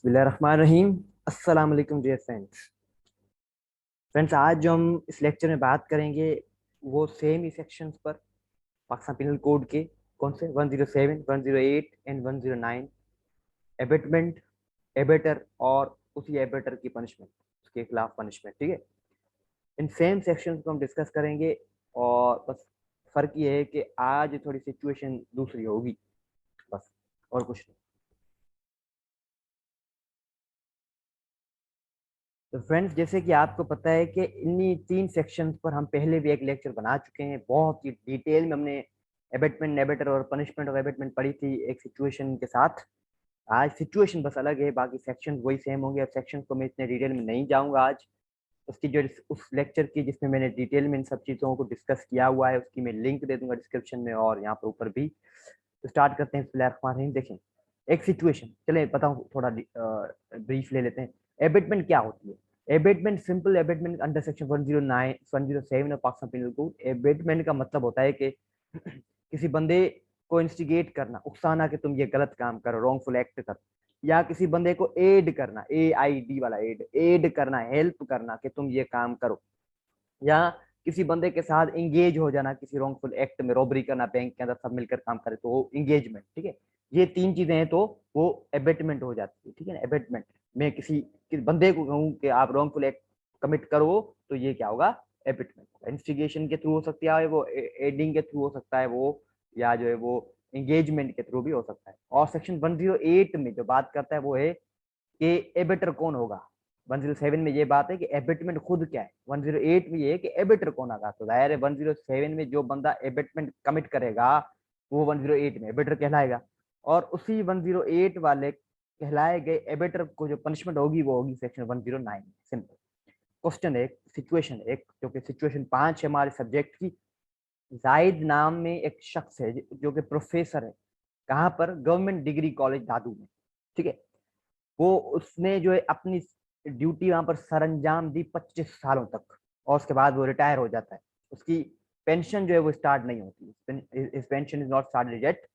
बिस्मिल्लाहिर्रहमानिर्रहीम। अस्सलाम वालेकुम डियर फ्रेंड्स, आज जो हम इस लेक्चर में बात करेंगे वो सेम ही सेक्शंस पर पाकिस्तान पिनल कोड के कौन से 107, 108 एंड 109 एबेटमेंट, एबेटर और उसी एबेटर की पनिशमेंट, उसके खिलाफ पनिशमेंट। ठीक है, इन सेम सेक्शंस को हम डिस्कस करेंगे और बस फर्क ये है कि आज थोड़ी सिचुएशन दूसरी होगी, बस और कुछ नहीं। तो फ्रेंड्स, जैसे कि आपको पता है कि इन्हीं तीन सेक्शंस पर हम पहले भी एक लेक्चर बना चुके हैं। बहुत ही डिटेल में हमने एबेटमेंट, नेबेटर और पनिशमेंट ऑफ एबेटमेंट पढ़ी थी एक सिचुएशन के साथ। आज सिचुएशन बस अलग है, बाकी सेक्शन वही सेम होंगे। अब सेक्शन को मैं इतने डिटेल में नहीं जाऊंगा आज। उसकी जो उस लेक्चर की जिसमें मैंने डिटेल में इन सब चीज़ों को डिस्कस किया हुआ है उसकी मैं लिंक दे दूंगा डिस्क्रिप्शन में और यहाँ पर ऊपर भी। तो स्टार्ट करते हैं। बिस्मिल्लाहिर्रहमानिर्रहीम। देखें, एक सिचुएशन, चले बताऊँ, थोड़ा ब्रीफ ले लेते हैं। एबेटमेंट क्या होती है? Abetment, simple abetment under section 109 107 of Pakistan penal code. Abetment का मतलब होता है कि किसी बंदे को इंस्टिगेट करना, उकसाना कि तुम ये गलत काम करो, रॉन्गफुल एक्ट करो, या किसी बंदे को एड करना, AID वाला एड, एड करना, हेल्प करना कि तुम ये काम करो, या किसी बंदे के साथ इंगेज हो जाना किसी रॉन्गफुल एक्ट में, रॉबरी करना, बैंक के अंदर सब मिलकर काम करे तो वो इंगेजमेंट। ठीक है, ये तीन चीजें हैं तो वो एबेटमेंट हो जाती है। ठीक है ना, एबेटमेंट में किसी बंदे को कहूँ कि आप रॉन्गफुल एक्ट कमिट करो तो ये क्या होगा? एबेटमेंट। इंस्टिगेशन के थ्रू हो सकता है वो, एडिंग के थ्रू हो सकता है वो, या जो है वो एंगेजमेंट के थ्रू भी हो सकता है। और सेक्शन 108 में जो बात करता है वो है कि एबेटर कौन होगा। 107 में ये बात है कि एबेटमेंट खुद क्या है, 108 में ये है कि एबेटर कौन होगा। तो जाहिर है 107 में जो बंदा एबेटमेंट कमिट करेगा वो 108 में एबेटर कहलाएगा, और उसी 108 वाले कहलाए गए एबेटर को जो पनिशमेंट होगी वो होगी सेक्शन 109। सिंपल क्वेश्चन है, सिचुएशन एक, जो कि सिचुएशन 5 है हमारे सब्जेक्ट की। जाहिद नाम में एक शख्स है जो कि प्रोफेसर है, कहाँ पर? गवर्नमेंट डिग्री कॉलेज दादू में। ठीक है, वो उसने जो है अपनी ड्यूटी वहां पर सर अंजाम दी 25 सालों तक, और उसके बाद वो रिटायर हो जाता है। उसकी पेंशन जो है वो स्टार्ट नहीं होती, इस pension is not started yet.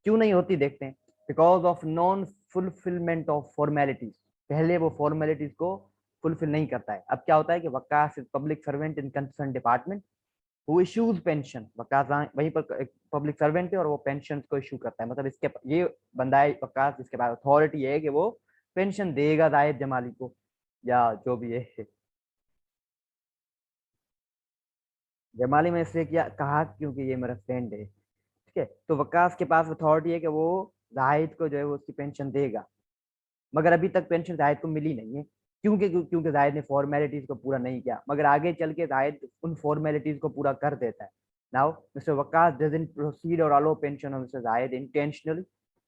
क्यों नहीं होती देखते हैं। Because of non fulfilment of formalities. पहले वो फॉर्मेलिटीज को फुलफिल नहीं करता है। अब क्या होता है कि Waqas is public servant in concern department who issues pension. Waqas वहीं पर एक पब्लिक सर्वेंट है और वो पेंशन को इशू करता है। मतलब इसके ये बंदा है वकास, जिसके पास अथॉरिटी है कि वो पेंशन देगा जाहिद जमाली को या जो भी है। जमाली में इसलिए किया कहा क्योंकि ये मेरा फ्रेंड है। ठीक है, तो वकास के पास अथॉरिटी है कि वो जाहिद को जो है वो उसकी पेंशन देगा, मगर अभी तक पेंशन जाहिद को मिली नहीं है। क्योंकि क्योंकि जाहिद ने फॉर्मेलिटीज को पूरा नहीं किया, मगर आगे चल के जाहिद उन फॉर्मेलिटीज को पूरा कर देता है। Now mister Waqas doesn't proceed और allow pension of mister Zahid intentionally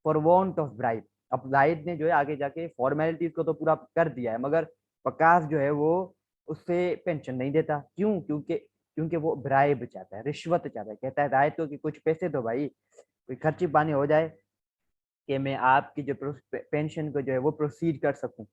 for want of bribe. अब जाहिद ने जो है आगे जाके फॉर्मेलिटीज को तो पूरा कर दिया है, मगर वकास जो है वो उससे पेंशन नहीं देता। क्यों? क्योंकि वो ब्राइब चाहता है, रिश्वत चाहता है। कहता है जाहिद को कि कुछ पैसे दो भाई, कोई खर्ची पानी हो जाए कि मैं आपकी जो पेंशन को जो है वो प्रोसीड कर सकूं।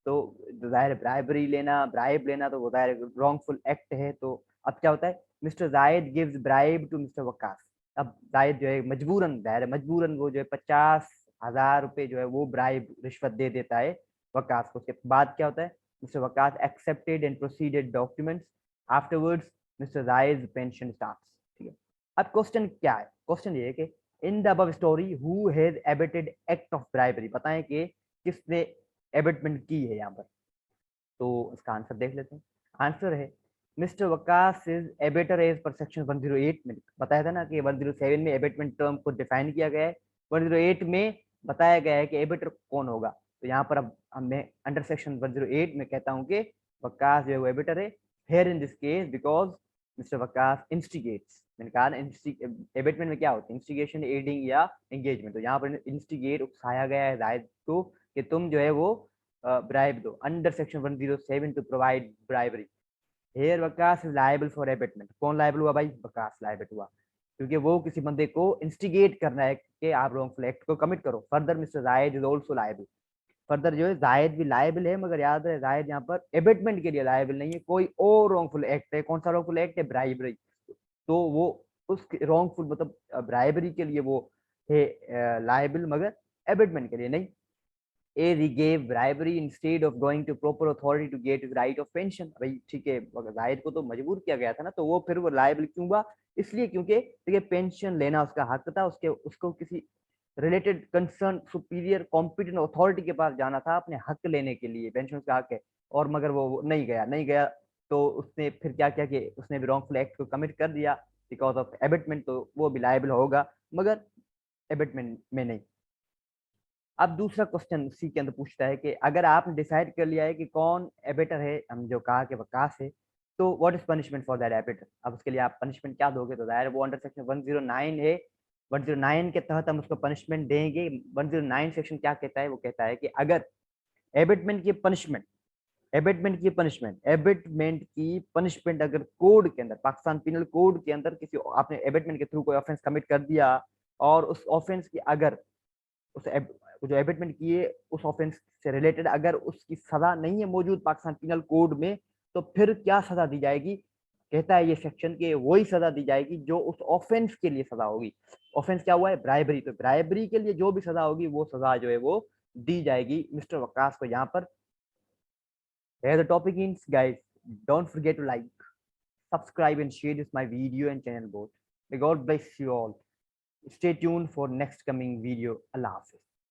तो जाहिर ब्राइबरी लेना, ब्राइब लेना तो वो जाहिर रॉन्गफुल एक्ट है। तो अब क्या होता है, mister Zahid gives bribe to mister Waqas. अब जाहिद जो है मजबूरन, जाहिर मजबूरन वो जो है 50,000 रुपये जो है वो ब्राइब, रिश्वत दे देता है वकास को। उसके बाद क्या होता है, mister Waqas accepted and proceeded documents. Afterwards mister Zahid pension start. ठीक है, अब क्वेश्चन क्या है? क्वेश्चन ये है कि in the above story who has abetted act of bribery. बताएं कि किसने एबेटमेंट की है यहाँ पर। तो इसका आंसर देख लेते हैं। आंसर है mister Waqas is abettor as per section 108 में। बताया था ना कि 107 में एबेटमेंट टर्म को डिफाइन किया गया है, 108 में बताया गया है कि एबेटर कौन होगा। तो यहाँ पर अब मैं अंडर सेक्शन 108 में कहता हूँ कि वकास जो है वो एबेटर है। Here in this case because mister Waqas इंस्टिगेट्स। मैंने कहा ना, एबेटमेंट में क्या होता है, इंस्टिगेशन, एडिंग या एंगेजमेंट। तो यहाँ पर इंस्टिगेट, उकसाया गया है जायद को कि तुम जो है वो ब्राइब दो under section 107 to provide bribery. Here Waqas is liable for abetment. कौन लायबल हुआ भाई? वकास लायबल हुआ, क्योंकि वो किसी बंदे को इंस्टिगेट करना है कि आप रॉन्गफुल एक्ट को कमिट करो। फर्दर मिस्टर जायद इज आल्सो लायबल। फर्दर जो है जायद भी लायबल है, मगर याद रहे जायद यहाँ पर एबेटमेंट के लिए लायबल नहीं है, कोई और रॉन्गफुल एक्ट है। कौन सा रॉन्गफुल एक्ट है? ब्राइबरी। तो वो उस रॉन्गफुल मतलब ब्राइबरी के लिए वो है लायबल, मगर एबेटमेंट के लिए नहीं। ए gave bribery instead of going to proper authority to get his right of pension। भाई ठीक है, जाहिद को तो मजबूर किया गया था ना, तो वो फिर वो लायबल क्यों हुआ? इसलिए क्योंकि देखिए पेंशन लेना उसका हक था, उसको किसी related concern superior competent authority के पास जाना था अपने हक लेने के लिए, पेंशन उसका हक है। और मगर वो नहीं गया तो उसने फिर क्या किया कि उसने भी रॉन्गफुल एक्ट को कमिट कर दिया बिकॉज ऑफ एबेटमेंट, तो वो भी लायबल होगा मगर एबेटमेंट में नहीं। अब दूसरा क्वेश्चन उसी के अंदर पूछता है कि अगर आपने डिसाइड कर लिया है कि कौन एबेटर है, हम जो कहा कि वकास है, तो what is punishment for that abettor? अब उसके लिए आप पनिशमेंट क्या दोगे? तो दायर वो अंडर सेक्शन 109 है, 109 के तहत हम उसको पनिशमेंट देंगे। 109 सेक्शन क्या कहता है? वो कहता है कि अगर एबेटमेंट की पनिशमेंट एबेटमेंट अगर कोड के अंदर, पाकिस्तान पिनल कोड के अंदर किसी आपने एबेटमेंट के थ्रू कोई ऑफेंस कमिट कर दिया और उस ऑफेंस की अगर उस जो एबेटमेंट किए उस ऑफेंस से रिलेटेड अगर उसकी सजा नहीं है मौजूद पाकिस्तान पिनल कोड में, तो फिर क्या सजा दी जाएगी? कहता है ये सेक्शन के वही सजा दी जाएगी जो उस ऑफेंस के लिए सजा होगी। ऑफेंस क्या हुआ है? ब्राइबरी। तो ब्राइबरी के लिए जो भी सजा होगी वो सजा जो है वो दी जाएगी मिस्टर वकास को। यहाँ पर the topic ends, guys. Don't forget to like, subscribe, and share this my video and channel both. May God bless you all. Stay tuned for next coming video. Allah Hafiz.